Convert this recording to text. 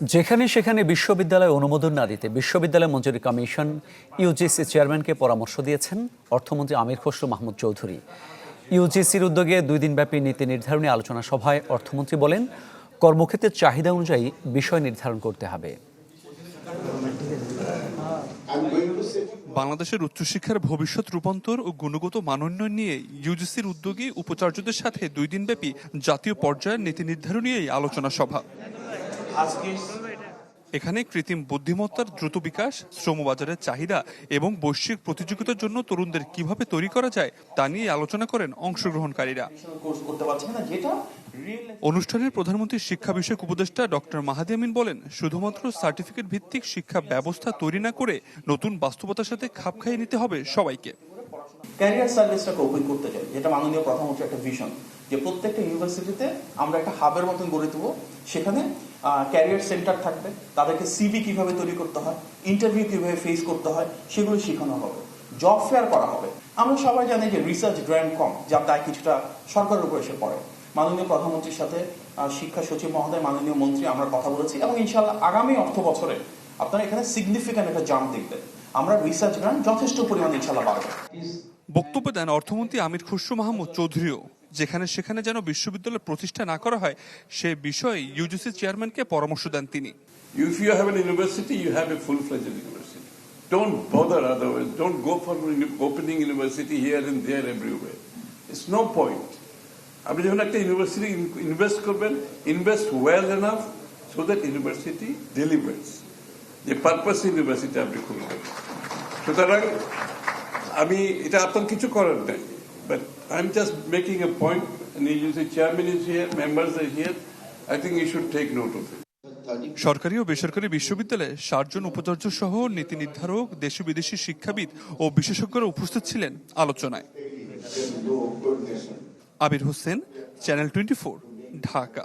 যেখানে সেখানে বিশ্ববিদ্যালয় অনুমোদন না দিতে বিশ্ববিদ্যালয় মঞ্জুরি কমিশন ইউজিসি চেয়ারম্যানকে পরামর্শ দিয়েছেন অর্থমন্ত্রী আমির খসরু মাহমুদ চৌধুরী। ইউজিসির উদ্যোগে 2 দিনব্যাপী নীতি নির্ধারণী আলোচনা সভায় অর্থমন্ত্রী বলেন, কর্মক্ষেত্রের চাহিদা অনুযায়ী বিষয় নির্ধারণ করতে হবে। বাংলাদেশের উচ্চশিক্ষার ভবিষ্যৎ রূপান্তর ও গুণগত মানোন্নয়ন নিয়ে ইউজিসির উদ্যোগে উপাচার্যদের সাথে 2 দিনব্যাপী জাতীয় পর্যায়ের নীতি নির্ধারণী এই আলোচনা সভা। এখানে কৃত্রিম বুদ্ধিমত্তার দ্রুত বিকাশ, শ্রমবাজারের চাহিদা এবং বৈশ্বিক প্রতিযোগিতার জন্য তরুণদের কিভাবে তৈরি করা যায় তা নিয়ে আলোচনা করেন অংশগ্রহণকারীরা। অনুষ্ঠানের প্রধানমন্ত্রীর শিক্ষা বিষয়ক উপদেষ্টা ডক্টর মাহাদি আমিন বলেন, শুধুমাত্র সার্টিফিকেট ভিত্তিক শিক্ষা ব্যবস্থা তৈরি না করে নতুন বাস্তবতার সাথে খাপ খাইয়ে নিতে হবে সবাইকে। ক্যারিয়ার সার্ভিসটাকে ওপেন করতে চাই, যেটা মাননীয় প্রধানমন্ত্রীর একটা ভিশন, যে প্রত্যেকটা ইউনিভার্সিটিতে আমরা একটা হাবের মতন গড়ে দেবো। সেখানে ক্যারিয়ার সেন্টার থাকবে, তাদেরকে সিভি কিভাবে তৈরি করতে হয়, ইন্টারভিউ কিভাবে ফেস করতে হয় সেগুলো শেখানো হবে, জব ফেয়ার করা হবে। আমরা সবাই জানি যে রিসার্চ গ্র্যান্ট কম, যার দায় কিছুটা সরকারের উপর এসে পড়ে। মাননীয় প্রধানমন্ত্রীর সাথে শিক্ষা সচিব মহোদয়, মাননীয় মন্ত্রী আমরা কথা বলেছি এবং ইনশাআল্লাহ আগামী অর্থ বছরে আপনারা এখানে সিগনিফিক্যান্ট একটা জাম্প দেখবেন। আমরা রিসার্চ গ্র্যান্ট যথেষ্ট পরিমাণে ইনশাআল্লাহ বাড়বে। বক্তব্য দেন অর্থমন্ত্রী আমির খসরু মাহমুদ চৌধুরীও। যেখানে সেখানে যেন বিশ্ববিদ্যালয় প্রতিষ্ঠা না করা হয় সে বিষয়ে ইউজিসি চেয়ারম্যানকে পরামর্শ দেন তিনি। If you have an university, you have a full-fledged university. Don't bother otherwise. Don't go for opening university here and there everywhere. It's no point. আপনি যখন একটা ইউনিভার্সিটি ইনভেস্ট করবেন, invest well enough so that university delivers. যে purpose university আপনি খুলবেন। সুতরাং আমি এটা আপনার কিছু করার নাই, but I am just making A point, and the chairman is here, members are here. I think you should take note of it. সরকারি ও বেসরকারি বিশ্ববিদ্যালয়ে 60 জন উপাচার্য সহ নীতি নির্ধারক, দেশি বিদেশি শিক্ষাবিদ ও বিশেষজ্ঞরা উপস্থিত ছিলেন আলোচনায়। আবির হোসেন, চ্যানেল 24, ঢাকা।